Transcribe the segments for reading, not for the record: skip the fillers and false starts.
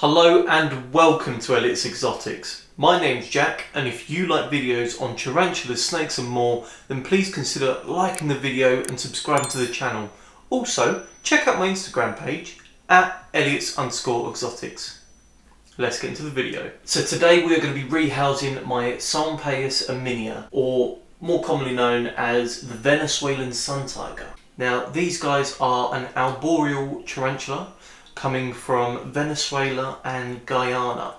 Hello and welcome to Elliot's Exotics. My name's Jack, and if you like videos on tarantulas, snakes and more, then please consider liking the video and subscribing to the channel. Also, check out my Instagram page at Elliot's_exotics. Let's get into the video. So today we are going to be rehousing my Suntiger minia, or more commonly known as the Venezuelan Suntiger. Now these guys are an arboreal tarantula coming from Venezuela and Guyana,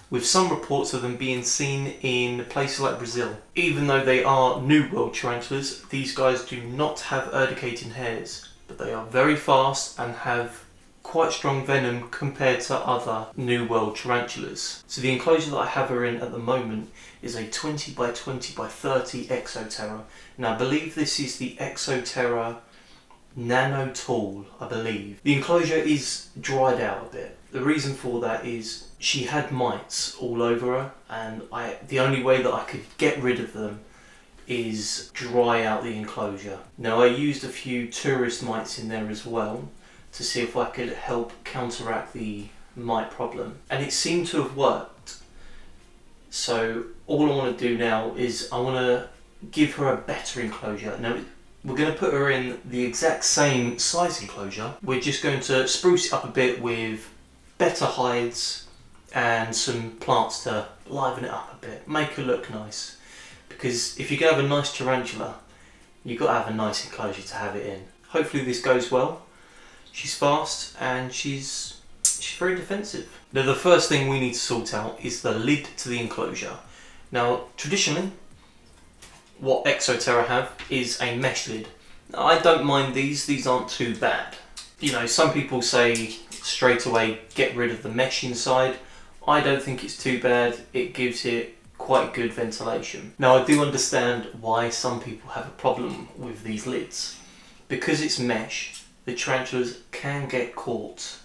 with some reports of them being seen in places like Brazil. Even though they are New World tarantulas, these guys do not have urticating hairs, but they are very fast and have quite strong venom compared to other New World tarantulas. So the enclosure that I have her in at the moment is a 20 by 20 by 30 Exoterra. Now I believe this is the Exoterra Nano Tall, I believe. The enclosure is dried out a bit. The reason for that is she had mites all over her, and the only way that I could get rid of them is dry out the enclosure. Now I used a few tourist mites in there as well to see if I could help counteract the mite problem, and it seemed to have worked. So all I want to do now is I want to give her a better enclosure. Now we're going to put her in the exact same size enclosure. We're just going to spruce it up a bit with better hides and some plants to liven it up a bit, make her look nice. Because if you're going to have a nice tarantula, you've got to have a nice enclosure to have it in. Hopefully this goes well. She's fast and she's very defensive. Now the first thing we need to sort out is the lid to the enclosure. Now traditionally, what Exoterra have is a mesh lid. Now, I don't mind these aren't too bad. You know, some people say straight away get rid of the mesh inside. I don't think it's too bad, it gives it quite good ventilation. Now I do understand why some people have a problem with these lids. Because it's mesh, the tarantulas can get caught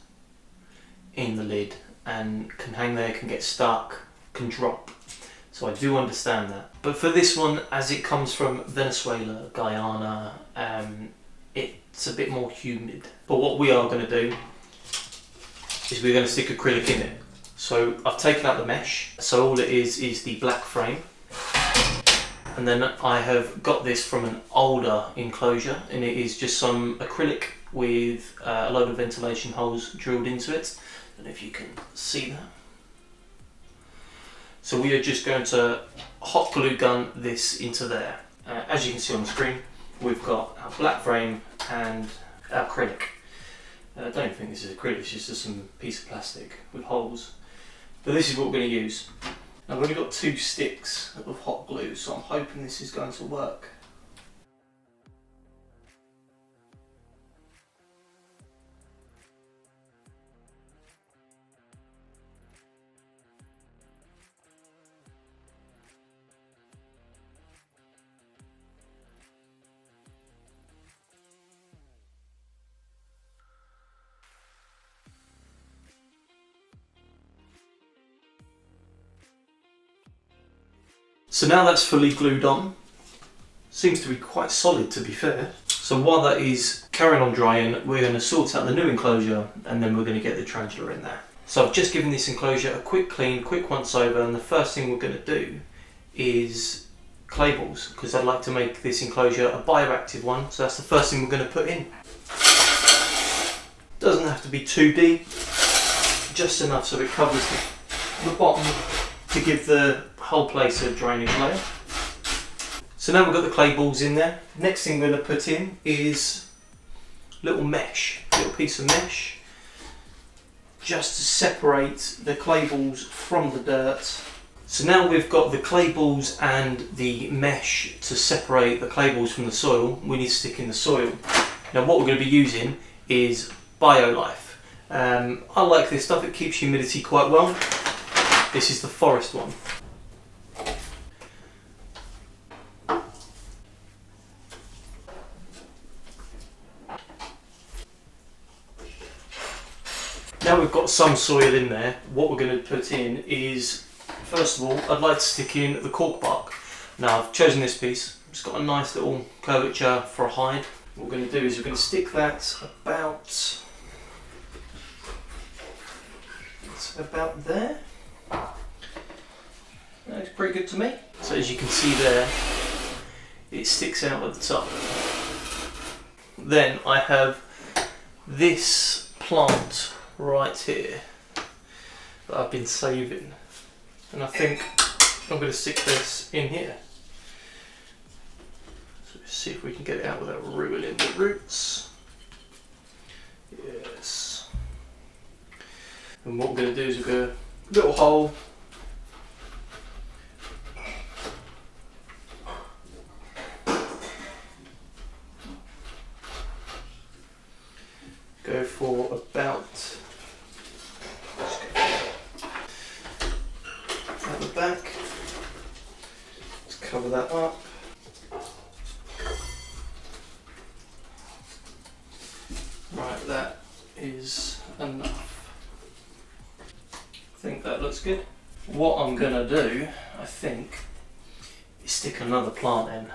in the lid and can hang there, can get stuck, can drop. So I do understand that. But for this one, as it comes from Venezuela, Guyana, it's a bit more humid. But what we are going to do is we're going to stick acrylic in it. So I've taken out the mesh, so all it is the black frame. And then I have got this from an older enclosure, and it is just some acrylic with a load of ventilation holes drilled into it. I don't know if you can see that. So we are just going to hot glue gun this into there. As you can see on the screen, we've got our black frame and our acrylic. I don't even think this is acrylic, it's just some piece of plastic with holes. But this is what we're going to use. Now I've only got 2 sticks of hot glue, so I'm hoping this is going to work. So now that's fully glued on, seems to be quite solid to be fair. So while that is carrying on drying, we're going to sort out the new enclosure and then we're going to get the tarantula in there. So I've just given this enclosure a quick clean, quick once over, and the first thing we're going to do is clay balls, because I'd like to make this enclosure a bioactive one, so that's the first thing we're going to put in. Doesn't have to be too deep, just enough so it covers the bottom to give the whole place a drainage layer. So now we've got the clay balls in there. Next thing we're going to put in is little piece of mesh, just to separate the clay balls from the dirt. So now we've got the clay balls and the mesh to separate the clay balls from the soil, we need to stick in the soil. Now what we're going to be using is BioLife. I like this stuff, it keeps humidity quite well. This is the forest one. Now we've got some soil in there, what we're going to put in is, first of all, I'd like to stick in the cork bark. Now I've chosen this piece, it's got a nice little curvature for a hide. What we're going to do is we're going to stick that about, let's about there. That looks pretty good to me. So as you can see there, it sticks out at the top. Then I have this plant right here that I've been saving, and I think I'm going to stick this in here. So let's see if we can get it out without ruining the roots. Yes. And what we're going to do is we're going to little hole. Go for about at the back. Let's cover that up. Right, that is enough. I think that looks good. What I'm gonna do, I think, is stick another plant in.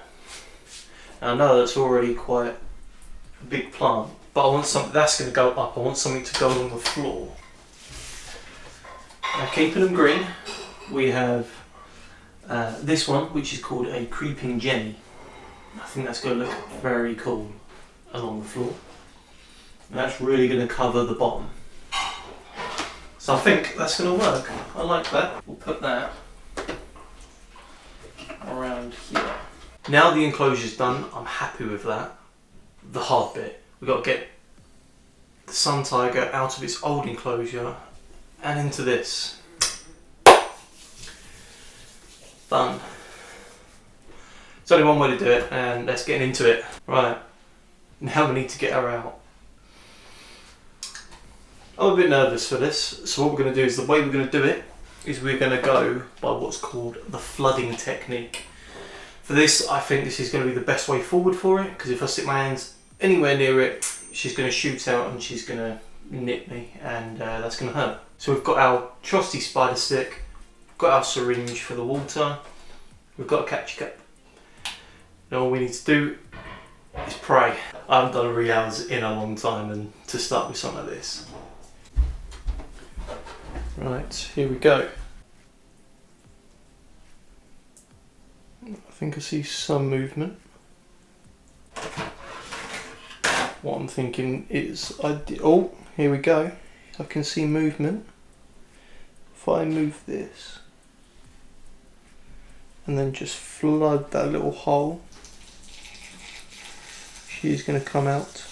Now, I know that's already quite a big plant, but I want something that's going to go up. I want something to go on the floor. Now, keeping them green, we have this one, which is called a creeping Jenny. I think that's going to look very cool along the floor. And that's really going to cover the bottom. So I think that's going to work. I like that. We'll put that around here. Now the enclosure's done, I'm happy with that. The hard bit, we've got to get the Suntiger out of its old enclosure and into this. Done. There's only one way to do it, and let's get into it. Right, now we need to get her out. I'm a bit nervous for this, so what we're going to do is, the way we're going to do it is we're going to go by what's called the flooding technique. For this, I think this is going to be the best way forward for it, because if I stick my hands anywhere near it, she's going to shoot out and she's going to nip me, and that's going to hurt. So we've got our trusty spider stick, got our syringe for the water, we've got a catch cup. Now all we need to do is pray. I haven't done a rehouse in a long time, and to start with something like this. Right, here we go. I think I see some movement. What I'm thinking is, oh, here we go. I can see movement. If I move this and then just flood that little hole, she's going to come out.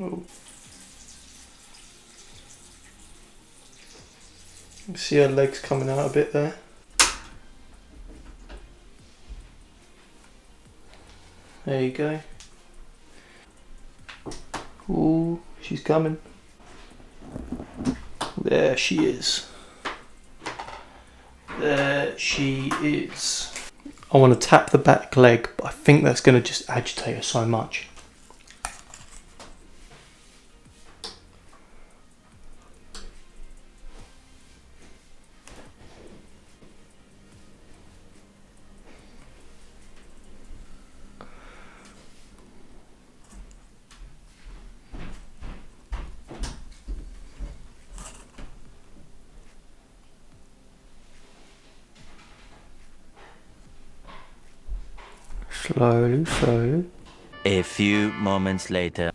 Oh. You see her legs coming out a bit there. There you go. Ooh, she's coming. There she is. There she is. I want to tap the back leg, but I think that's going to just agitate her so much. Slowly, slowly. A few moments later.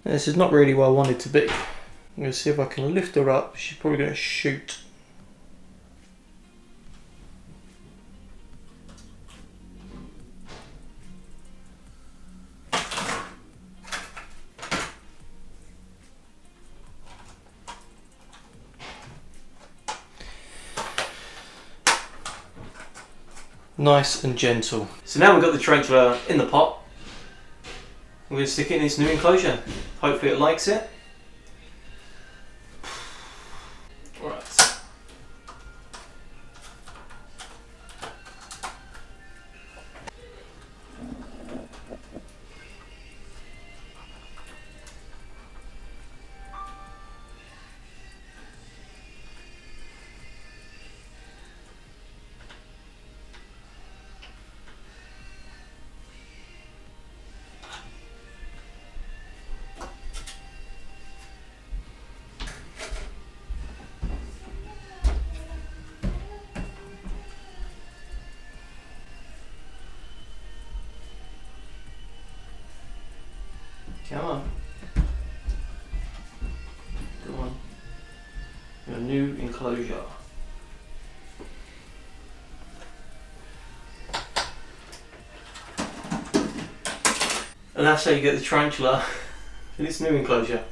This is not really where I want it to be. I'm going to see if I can lift her up. She's probably going to shoot. Nice and gentle. So now we've got the tarantula in the pot. We're going to stick it in its new enclosure. Hopefully it likes it. Alright. Come on. Come on. Your new enclosure. And that's how you get the tarantula in its new enclosure.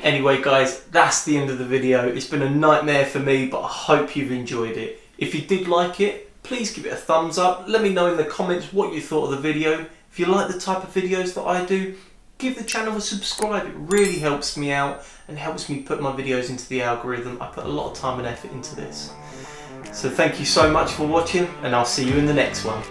Anyway guys, that's the end of the video. It's been a nightmare for me, but I hope you've enjoyed it. If you did like it, please give it a thumbs up. Let me know in the comments what you thought of the video. If you like the type of videos that I do, give the channel a subscribe. It really helps me out and helps me put my videos into the algorithm. I put a lot of time and effort into this. So thank you so much for watching, and I'll see you in the next one.